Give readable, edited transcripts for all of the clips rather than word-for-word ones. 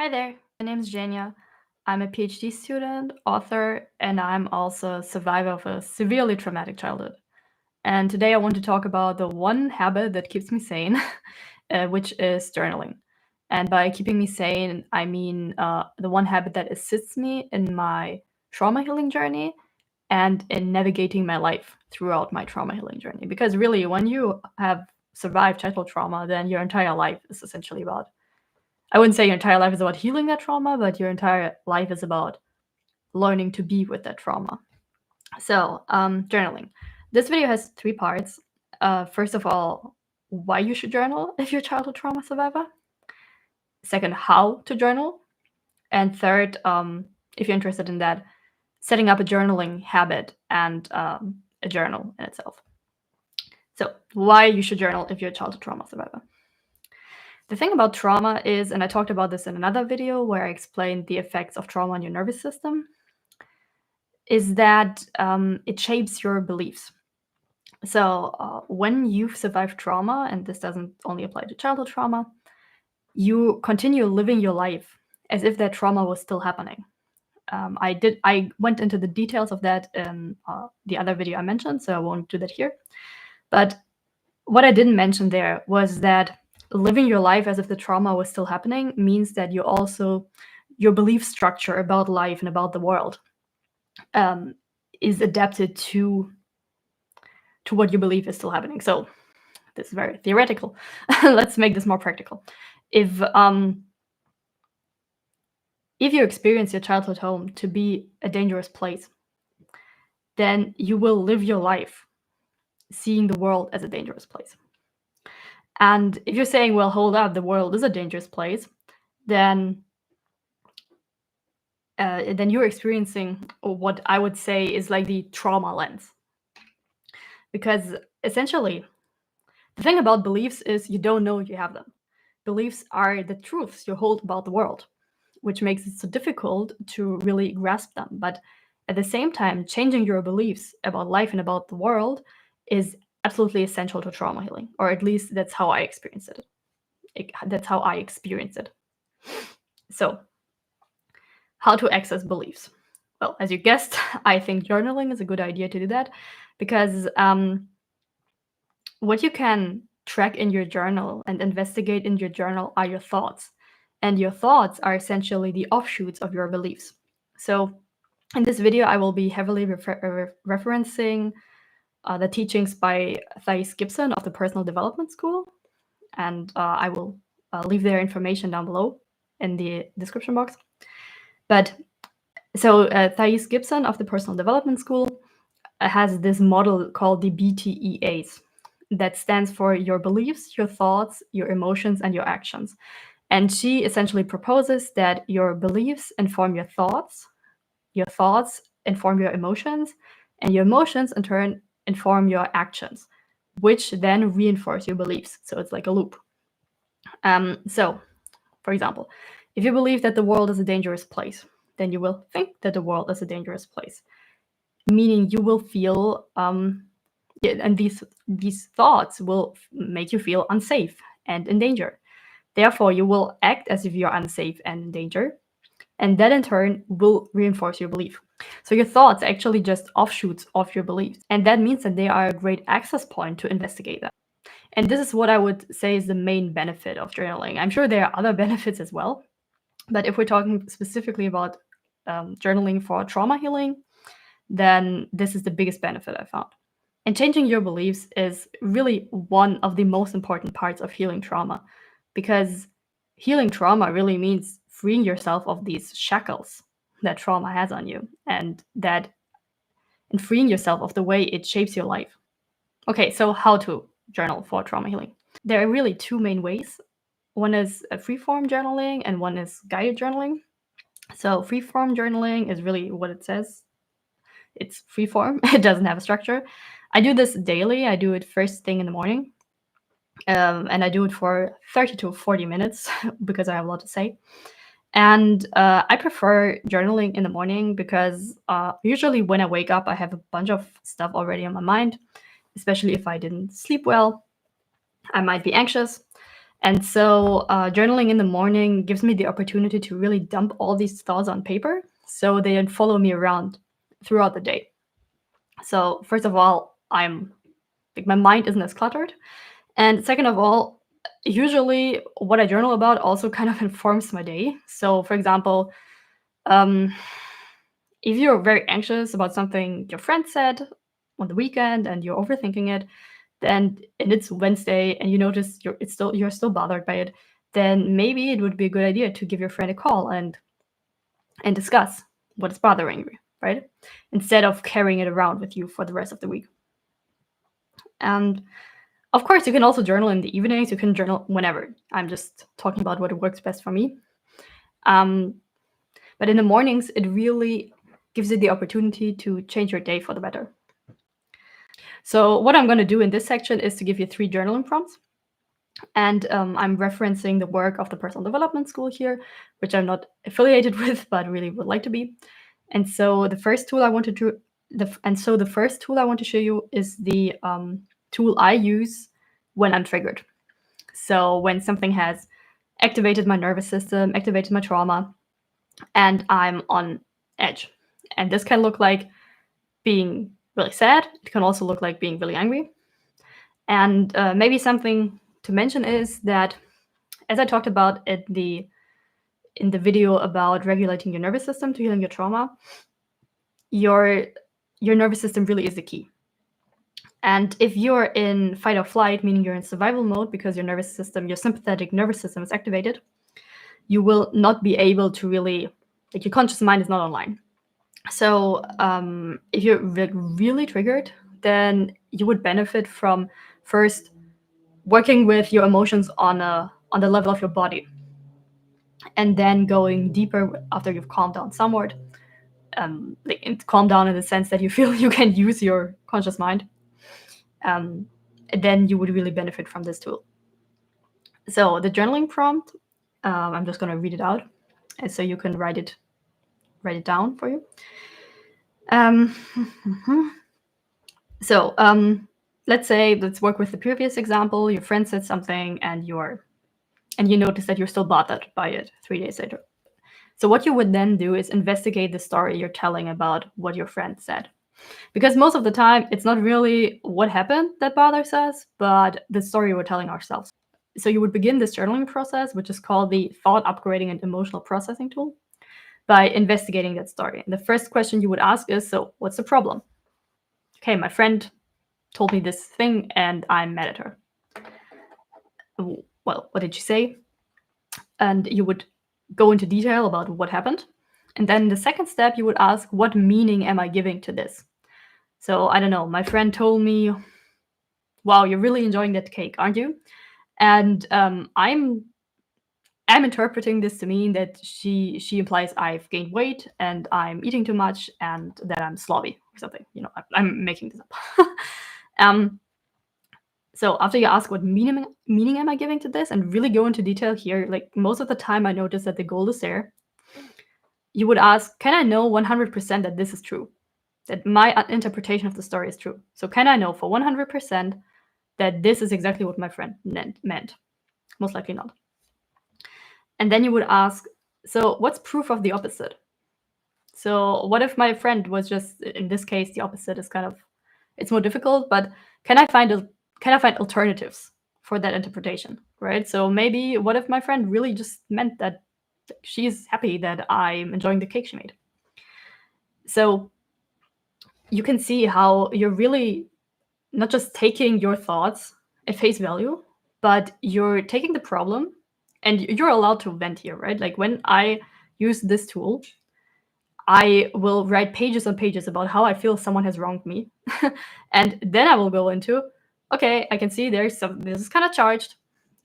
Hi there, my name is Jania. I'm a PhD student, author, and I'm also a survivor of a severely traumatic childhood. And today I want to talk about the one habit that keeps me sane, which is journaling. And by keeping me sane, I mean the one habit that assists me in my trauma healing journey and in navigating my life throughout my trauma healing journey. Because really, when you have survived childhood trauma, then your entire life is essentially about, I wouldn't say your entire life is about healing that trauma, but your entire life is about learning to be with that trauma. So, journaling. This video has three parts. First of all, why you should journal if you're a childhood trauma survivor. Second, how to journal. And third, if you're interested in that, setting up a journaling habit and a journal in itself. So, why you should journal if you're a childhood trauma survivor. The thing about trauma is, and I talked about this in another video where I explained the effects of trauma on your nervous system, is that it shapes your beliefs. So when you've survived trauma, and this doesn't only apply to childhood trauma, you continue living your life as if that trauma was still happening. I went into the details of that in the other video I mentioned, so I won't do that here. But what I didn't mention there was that living your life as if the trauma was still happening means that you also, your belief structure about life and about the world is adapted to what you believe is still happening. So this is very theoretical. Let's make this more practical. If you experience your childhood home to be a dangerous place, then you will live your life seeing the world as a dangerous place. And if you're saying, well, hold up, the world is a dangerous place, then you're experiencing what I would say is like the trauma lens. Because essentially, the thing about beliefs is you don't know you have them. Beliefs are the truths you hold about the world, which makes it so difficult to really grasp them. But at the same time, changing your beliefs about life and about the world is absolutely essential to trauma healing, or at least that's how I experienced it. That's how I experienced it. So, how to access beliefs? Well, as you guessed, I think journaling is a good idea to do that because what you can track in your journal and investigate in your journal are your thoughts. And your thoughts are essentially the offshoots of your beliefs. So, in this video, I will be heavily referencing the teachings by Thais Gibson of the Personal Development School. And I will leave their information down below in the description box. But so Thais Gibson of the Personal Development School has this model called the BTEAs that stands for your beliefs, your thoughts, your emotions, and your actions. And she essentially proposes that your beliefs inform your thoughts inform your emotions, and your emotions in turn inform your actions, which then reinforce your beliefs. So it's like a loop. So, for example, if you believe that the world is a dangerous place, then you will think that the world is a dangerous place, meaning you will feel, and these thoughts will make you feel unsafe and in danger. Therefore, you will act as if you're unsafe and in danger, and that in turn will reinforce your belief. So your thoughts are actually just offshoots of your beliefs, and that means that they are a great access point to investigate them. And this is what I would say is the main benefit of journaling. I'm sure there are other benefits as well, but if we're talking specifically about journaling for trauma healing, then this is the biggest benefit I found. And changing your beliefs is really one of the most important parts of healing trauma, because healing trauma really means freeing yourself of these shackles that trauma has on you, and freeing yourself of the way it shapes your life. Okay, so how to journal for trauma healing? There are really two main ways. One is a free-form journaling and one is guided journaling. So free-form journaling is really what it says. It's free-form. It doesn't have a structure. I do this daily. I do it first thing in the morning. And I do it for 30 to 40 minutes because I have a lot to say. And I prefer journaling in the morning because usually when I wake up, I have a bunch of stuff already on my mind, especially if I didn't sleep well. I might be anxious. And so journaling in the morning gives me the opportunity to really dump all these thoughts on paper so they don't follow me around throughout the day. So first of all, I'm like my mind isn't as cluttered. And second of all, usually what I journal about also kind of informs my day. So for example, um, if you're very anxious about something your friend said on the weekend and you're overthinking it, then and it's Wednesday and you notice you're still bothered by it, then maybe it would be a good idea to give your friend a call and discuss what is bothering you, right? Instead of carrying it around with you for the rest of the week. And of course, you can also journal in the evenings. You can journal whenever. I'm just talking about what works best for me. But in the mornings, it really gives you the opportunity to change your day for the better. So what I'm going to do in this section is to give you 3 journaling prompts. And I'm referencing the work of the Personal Development School here, which I'm not affiliated with, but really would like to be. And so the first tool I want to show you is the tool I use when I'm triggered. So when something has activated my nervous system, activated my trauma, and I'm on edge. And this can look like being really sad. It can also look like being really angry. And maybe something to mention is that, as I talked about in the video about regulating your nervous system to healing your trauma, your nervous system really is the key. And if you're in fight or flight, meaning you're in survival mode because your nervous system, your sympathetic nervous system is activated, you will not be able to really, like, your conscious mind is not online. So if you're really triggered, then you would benefit from first working with your emotions on the level of your body, and then going deeper after you've calmed down somewhat. Calm down in the sense that you feel you can use your conscious mind. Then you would really benefit from this tool. So the journaling prompt, I'm just going to read it out, and so you can write it down for you. So let's work with the previous example. Your friend said something, and you notice that you're still bothered by it 3 days later. So what you would then do is investigate the story you're telling about what your friend said. Because most of the time, it's not really what happened that bothers us, but the story we're telling ourselves. So you would begin this journaling process, which is called the thought upgrading and emotional processing tool, by investigating that story. And the first question you would ask is, so what's the problem? Okay, my friend told me this thing and I'm mad at her. Well, what did she say? And you would go into detail about what happened. And then the second step, you would ask, what meaning am I giving to this? So I don't know, my friend told me, wow, you're really enjoying that cake, aren't you? And I'm interpreting this to mean that she implies I've gained weight and I'm eating too much and that I'm slobby or something. You know, I'm making this up. So after you ask what meaning am I giving to this and really go into detail here, like most of the time I notice that the goal is there. You would ask, can I know 100% that this is true? That my interpretation of the story is true? So can I know for 100% that this is exactly what my friend meant? Most likely not. And then you would ask, so what's proof of the opposite? So what if my friend was just, in this case, the opposite is kind of, it's more difficult, but can I find alternatives for that interpretation, right? So maybe what if my friend really just meant that she's happy that I'm enjoying the cake she made? So you can see how you're really not just taking your thoughts at face value, but you're taking the problem and you're allowed to vent here, right? Like when I use this tool, I will write pages and pages about how I feel someone has wronged me. And then I will go into, okay, I can see this is kind of charged.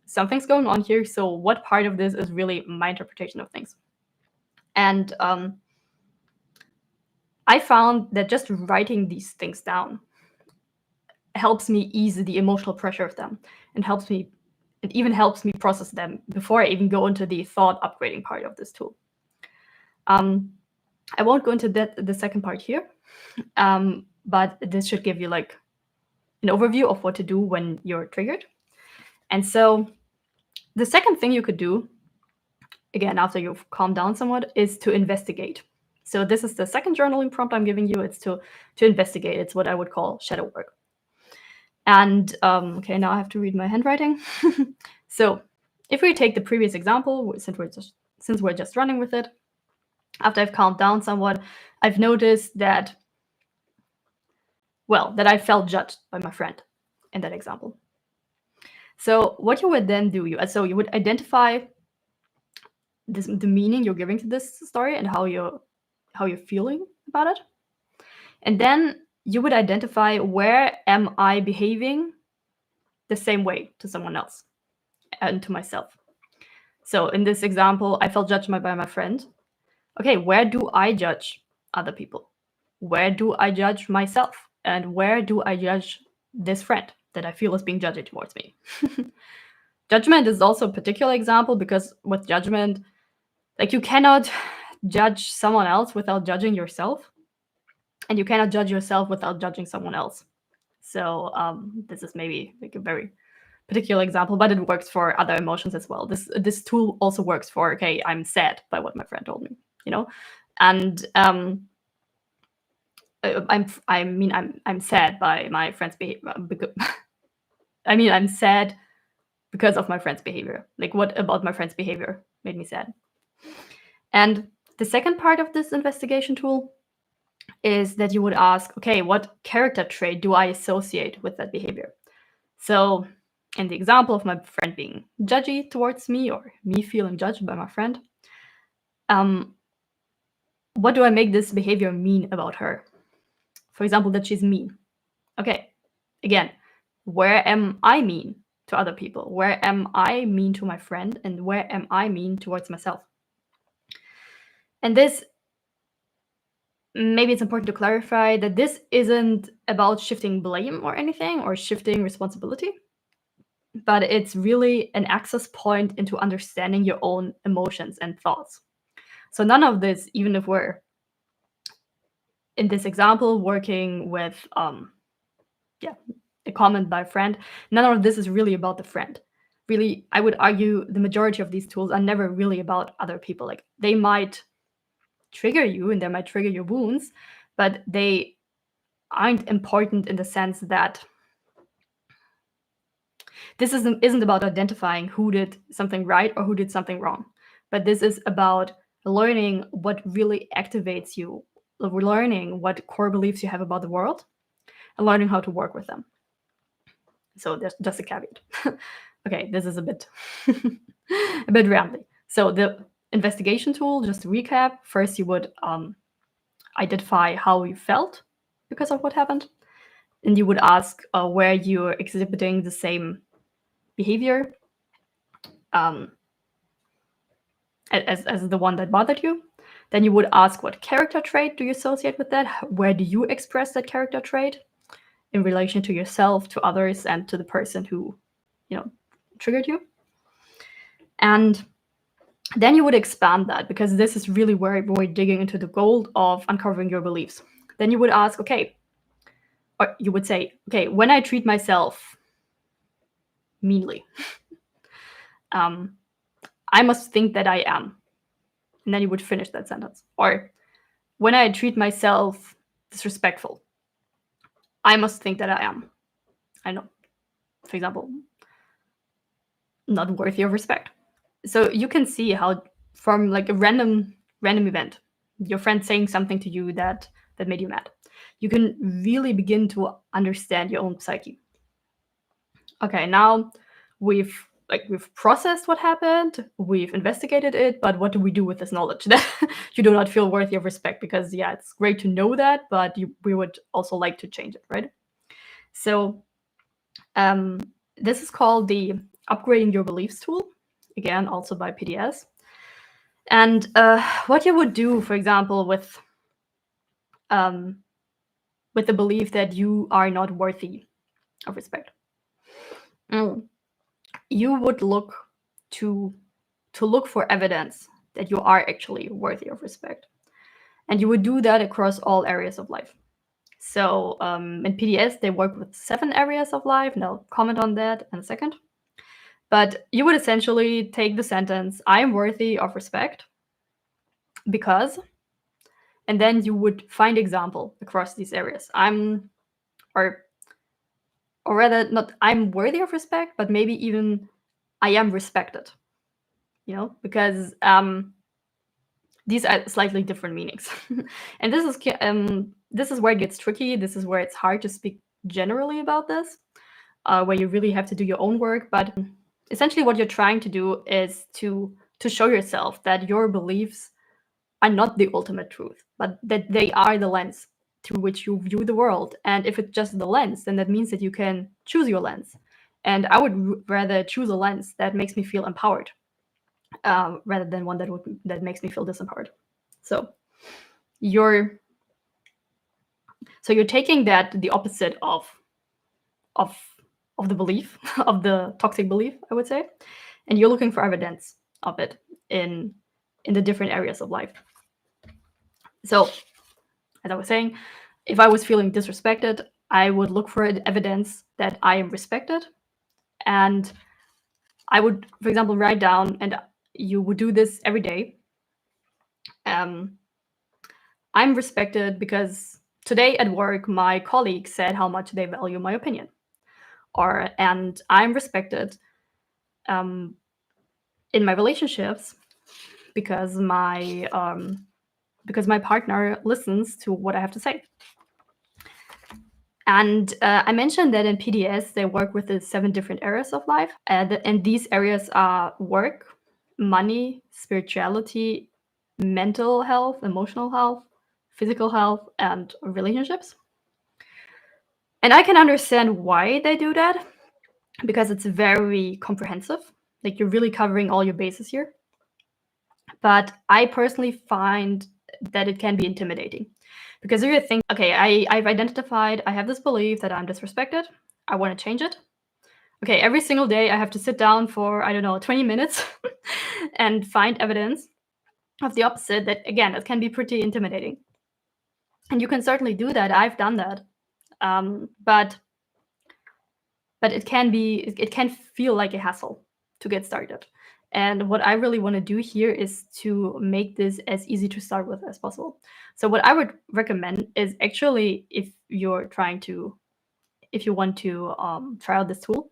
Something's going on here. So what part of this is really my interpretation of things? And I found that just writing these things down helps me ease the emotional pressure of them and even helps me process them before I even go into the thought upgrading part of this tool. I won't go into the second part here, but this should give you like an overview of what to do when you're triggered. And so The second thing you could do, again, after you've calmed down somewhat, is to investigate. So this is the second journaling prompt I'm giving you. It's to investigate. It's what I would call shadow work. And okay, now I have to read my handwriting. So if we take the previous example, since we're just running with it, after I've calmed down somewhat, I've noticed that, well, that I felt judged by my friend in that example. So what you would then do, you would identify the meaning you're giving to this story and how you're feeling about it. And then you would identify, where am I behaving the same way to someone else and to myself? So in this example, I felt judged by my friend. Okay, where do I judge other people? Where do I judge myself? And where do I judge this friend that I feel is being judged towards me? Judgment is also a particular example, because with judgment, like, you cannot judge someone else without judging yourself, and you cannot judge yourself without judging someone else. So this is maybe like a very particular example, but it works for other emotions as well. This tool also works for, okay, I'm sad by what my friend told me, and I'm sad by my friend's behavior. I'm sad because of my friend's behavior. Like, what about my friend's behavior made me sad? And the second part of this investigation tool is that you would ask, okay, what character trait do I associate with that behavior? So in the example of my friend being judgy towards me, or me feeling judged by my friend, what do I make this behavior mean about her? For example, that she's mean. Okay, again, where am I mean to other people? Where am I mean to my friend? And where am I mean towards myself? And this, maybe it's important to clarify that this isn't about shifting blame or anything, or shifting responsibility, but it's really an access point into understanding your own emotions and thoughts. So none of this, even if we're in this example working with a comment by a friend, none of this is really about the friend. Really, I would argue the majority of these tools are never really about other people. Like, they might trigger you and they might trigger your wounds, but they aren't important in the sense that this isn't about identifying who did something right or who did something wrong, but this is about learning what really activates you, learning what core beliefs you have about the world, and learning how to work with them. So there's just a caveat. Okay, this is a bit rambly. So the investigation tool, just to recap, first you would identify how you felt because of what happened, and you would ask where you're exhibiting the same behavior as the one that bothered you. Then you would ask, what character trait do you associate with that? Where do you express that character trait in relation to yourself, to others, and to the person who, triggered you? And then you would expand that, because this is really where we're digging into the gold of uncovering your beliefs. Then you would ask, okay, or you would say, okay, when I treat myself meanly, I must think that I am. And then you would finish that sentence. Or when I treat myself disrespectful, I must think that I am. I know, for example, not worthy of respect. So you can see how, from like a random event, your friend saying something to you that made you mad, you can really begin to understand your own psyche. Okay, now we've processed what happened, we've investigated it, but what do we do with this knowledge that you do not feel worthy of respect? Because it's great to know that, but we would also like to change it, right? So this is called the Upgrading Your Beliefs tool, again, also by PDS. And what you would do, for example, with the belief that you are not worthy of respect, you would look to look for evidence that you are actually worthy of respect. And you would do that across all areas of life. So in PDS, they work with 7 areas of life, and I'll comment on that in a second. But you would essentially take the sentence, I am worthy of respect because, and then you would find example across these areas. Or or rather not I'm worthy of respect, but maybe even I am respected, because these are slightly different meanings. And this is where it gets tricky. This is where it's hard to speak generally about this, where you really have to do your own work. But essentially what you're trying to do is to show yourself that your beliefs are not the ultimate truth, but that they are the lens through which you view the world. And if it's just the lens, then that means that you can choose your lens. And I would rather choose a lens that makes me feel empowered, rather than one that makes me feel disempowered. So you're taking that, the opposite of of the belief, of the toxic belief, I would say, and you're looking for evidence of it in the different areas of life. So, as I was saying, if I was feeling disrespected, I would look for evidence that I am respected. And I would, for example, write down, and you would do this every day. I'm respected because today at work, my colleagues said how much they value my opinion. And I'm respected in my relationships because my partner listens to what I have to say. And I mentioned that in PDS, they work with the 7 different areas of life. And these areas are work, money, spirituality, mental health, emotional health, physical health, and relationships. And I can understand why they do that, because it's very comprehensive. Like, you're really covering all your bases here. But I personally find that it can be intimidating. Because if you think, okay, I've identified, I have this belief that I'm disrespected, I want to change it. Okay, every single day I have to sit down for, I don't know, 20 minutes and find evidence of the opposite. That, again, that can be pretty intimidating. And you can certainly do that. I've done that. But it can feel like a hassle to get started. And what I really want to do here is to make this as easy to start with as possible. So what I would recommend is, actually, if you want to try out this tool,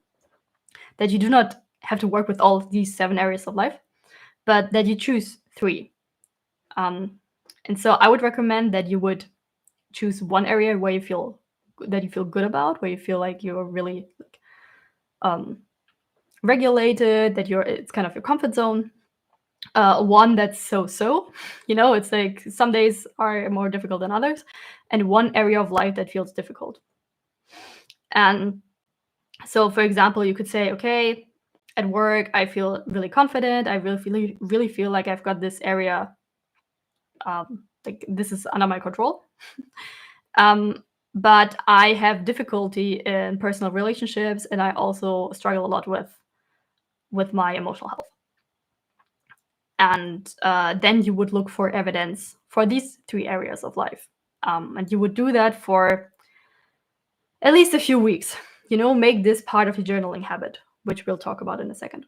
that you do not have to work with all of these 7 areas of life, but that you choose 3. And so I would recommend that you would choose one area where you feel good about, where you feel like you're really regulated, that it's kind of your comfort zone. One that's so, it's like some days are more difficult than others, and one area of life that feels difficult. And so, for example, you could say, okay, at work, I feel really confident. I really feel like I've got this area, like this is under my control. But I have difficulty in personal relationships, and I also struggle a lot with my emotional health. And then you would look for evidence for these 3 areas of life. And you would do that for at least a few weeks. Make this part of your journaling habit, which we'll talk about in a second.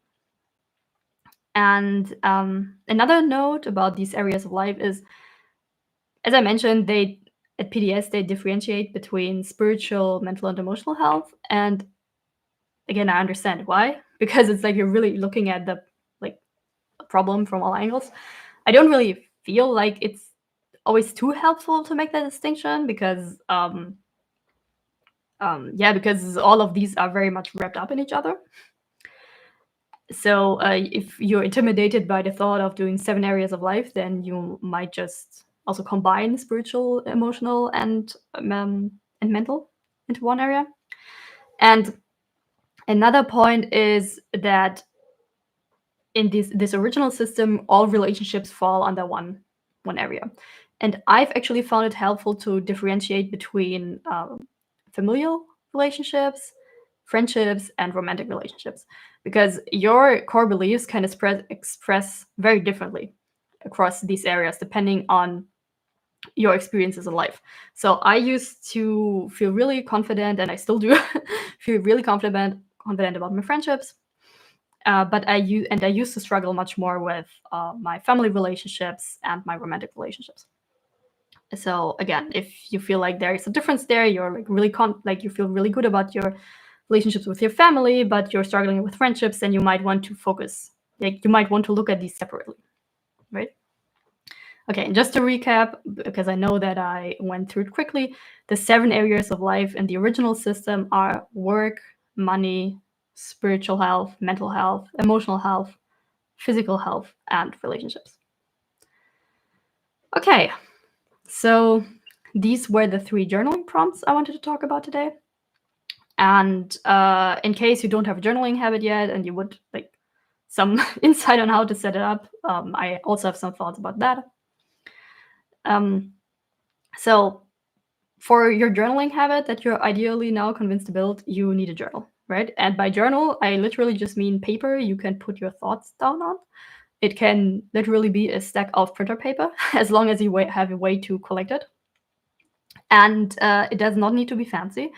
And another note about these areas of life is, as I mentioned, at PDS, they differentiate between spiritual, mental, and emotional health. And again, I understand why, because it's like you're really looking at the problem from all angles. I don't really feel like it's always too helpful to make that distinction, because because all of these are very much wrapped up in each other. So if you're intimidated by the thought of doing 7 areas of life, then you might just also combine spiritual, emotional, and mental into one area. And another point is that in this original system, all relationships fall under one area. And I've actually found it helpful to differentiate between familial relationships, friendships, and romantic relationships, because your core beliefs can express very differently across these areas depending on your experiences in life. So I used to feel really confident, and I still do feel really confident about my friendships. But I used to struggle much more with my family relationships and my romantic relationships. So again, if you feel like there is a difference there, you're like really you feel really good about your relationships with your family, but you're struggling with friendships, then you might want to focus. Like you might want to look at these separately, right? Okay, and just to recap, because I know that I went through it quickly, the 7 areas of life in the original system are work, money, spiritual health, mental health, emotional health, physical health, and relationships. Okay, so these were the 3 journaling prompts I wanted to talk about today. And in case you don't have a journaling habit yet and you would like some insight on how to set it up, I also have some thoughts about that. So for your journaling habit that you're ideally now convinced to build, you need a journal, right? And by journal, I literally just mean paper you can put your thoughts down on. It can literally be a stack of printer paper, as long as you have a way to collect it. And it does not need to be fancy.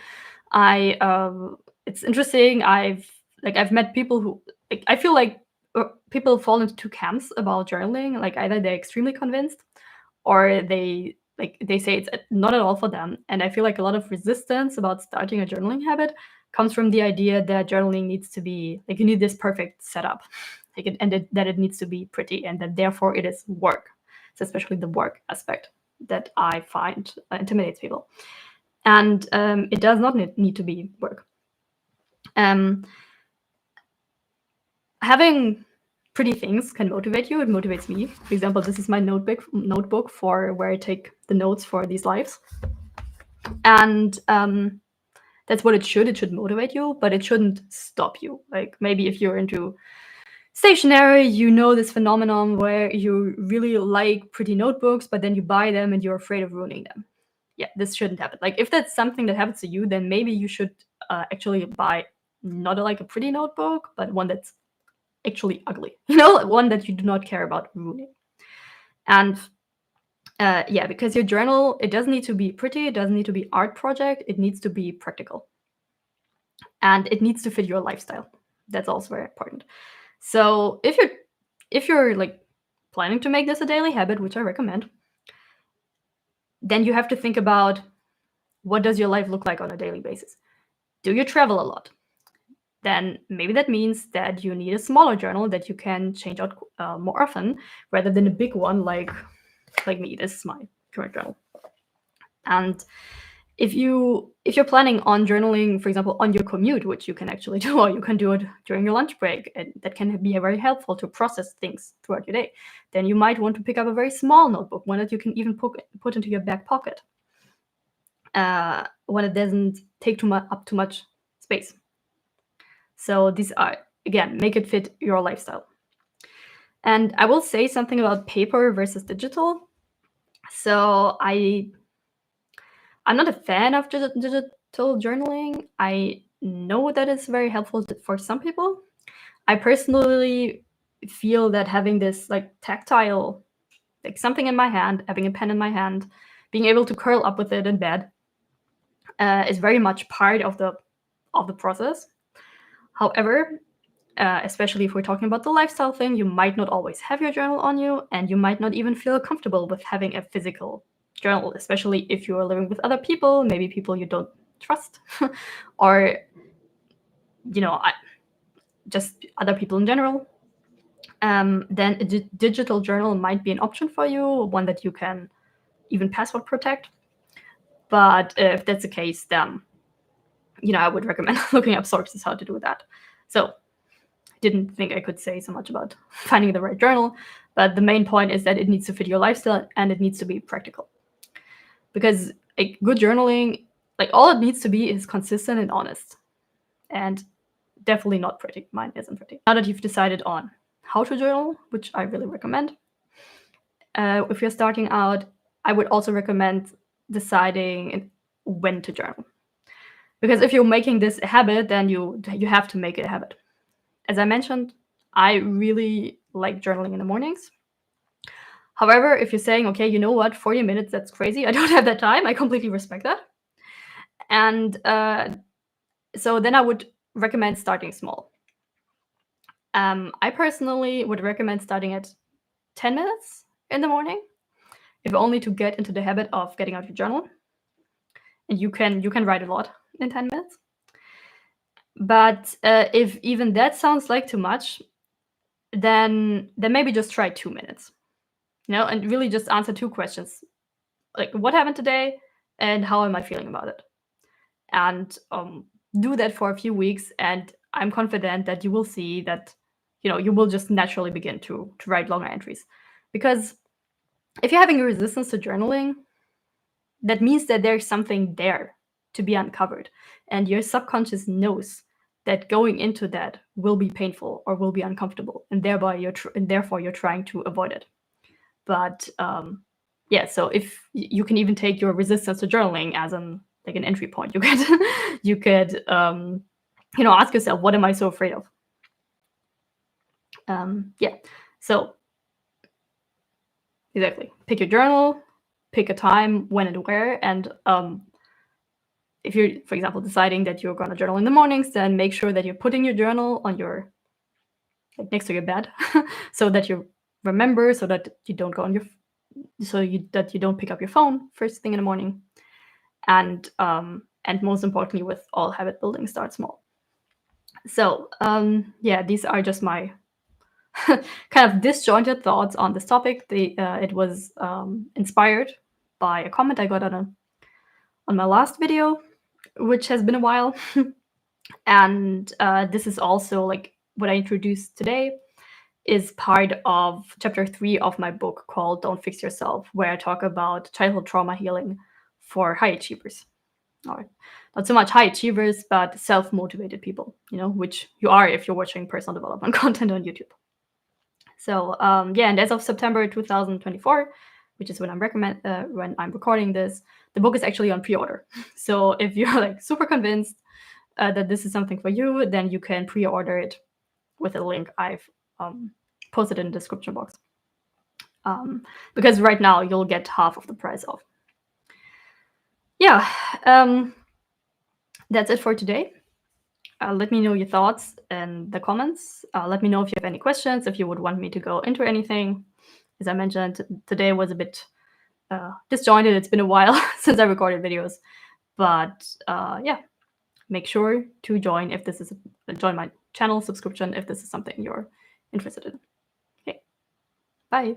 It's interesting. I've met people who I feel like people fall into 2 camps about journaling. Like either they're extremely convinced, or they say it's not at all for them. And I feel like a lot of resistance about starting a journaling habit comes from the idea that journaling needs to be like you need this perfect setup, that it needs to be pretty, and that therefore it is work. It's especially the work aspect that I find intimidates people. And it does not need to be work. Having pretty things can motivate you. It motivates me. For example, this is my notebook for where I take the notes for these lives. And that's what it should. It should motivate you, but it shouldn't stop you. Like maybe if you're into stationery, you know this phenomenon where you really like pretty notebooks, but then you buy them and you're afraid of ruining them. Yeah, this shouldn't happen. Like if that's something that happens to you, then maybe you should actually buy not like a pretty notebook, but one that's actually ugly, one that you do not care about ruining. And yeah, because your journal, it doesn't need to be pretty, it doesn't need to be art project, it needs to be practical. And it needs to fit your lifestyle. That's also very important. So if you're like planning to make this a daily habit, which I recommend, then you have to think about what does your life look like on a daily basis. Do you travel a lot? Then maybe that means that you need a smaller journal that you can change out more often, rather than a big one like me. This is my current journal. And if you're planning on journaling, for example, on your commute, which you can actually do, or you can do it during your lunch break, and that can be very helpful to process things throughout your day, then you might want to pick up a very small notebook, one that you can even put into your back pocket, when it doesn't take up too much space. So these are, again, make it fit your lifestyle. And I will say something about paper versus digital. So I'm not a fan of digital journaling. I know that it's very helpful for some people. I personally feel that having this like tactile, like something in my hand, having a pen in my hand, being able to curl up with it in bed, is very much part of the process. However, especially if we're talking about the lifestyle thing, you might not always have your journal on you, and you might not even feel comfortable with having a physical journal, especially if you are living with other people, maybe people you don't trust, or just other people in general. Then a digital journal might be an option for you, one that you can even password protect. But if that's the case, then I would recommend looking up sources how to do that. So didn't think I could say so much about finding the right journal, but the main point is that it needs to fit your lifestyle and it needs to be practical. Because a good journaling, like all it needs to be is consistent and honest, and definitely not pretty. Mine isn't pretty. Now that you've decided on how to journal, which I really recommend, if you're starting out, I would also recommend deciding when to journal. Because if you're making this a habit, then you have to make it a habit. As I mentioned, I really like journaling in the mornings. However, if you're saying, okay, you know what, 40 minutes, that's crazy, I don't have that time, I completely respect that. And so then I would recommend starting small. I personally would recommend starting at 10 minutes in the morning, if only to get into the habit of getting out your journal. And you can write a lot in 10 minutes. But if even that sounds like too much, then maybe just try 2 minutes. And really just answer 2 questions. Like, what happened today and how am I feeling about it? And do that for a few weeks, and I'm confident that you will see that you will just naturally begin to write longer entries. Because if you're having a resistance to journaling, that means that there's something there to be uncovered, and your subconscious knows that going into that will be painful or will be uncomfortable, and therefore you're trying to avoid it. But yeah, so if you can even take your resistance to journaling as an entry point, you could ask yourself, what am I so afraid of? Yeah, so exactly, pick your journal, pick a time, when and where, and if you're, for example, deciding that you're going to journal in the mornings, then make sure that you're putting your journal on your next to your bed, so that you remember, so that you don't go on your that you don't pick up your phone first thing in the morning. And most importantly, with all habit building, start small. So yeah, these are just my kind of disjointed thoughts on this topic. It was inspired by a comment I got on my last video, which has been a while. And this is also, like, what I introduced today is part of chapter 3 of my book called Don't Fix Yourself, where I talk about childhood trauma healing for high achievers. Or not so much high achievers, but self-motivated people, which you are if you're watching personal development content on YouTube. So yeah, and as of September 2024, which is when I'm recording this, the book is actually on pre-order. So if you're like super convinced that this is something for you, then you can pre-order it with a link I've posted in the description box. Because right now you'll get half of the price off. Yeah, that's it for today. Let me know your thoughts in the comments. Let me know if you have any questions, if you would want me to go into anything. As I mentioned, today was a bit disjointed. It's been a while since I recorded videos. But yeah, make sure to join my channel subscription if this is something you're interested in. Okay, bye.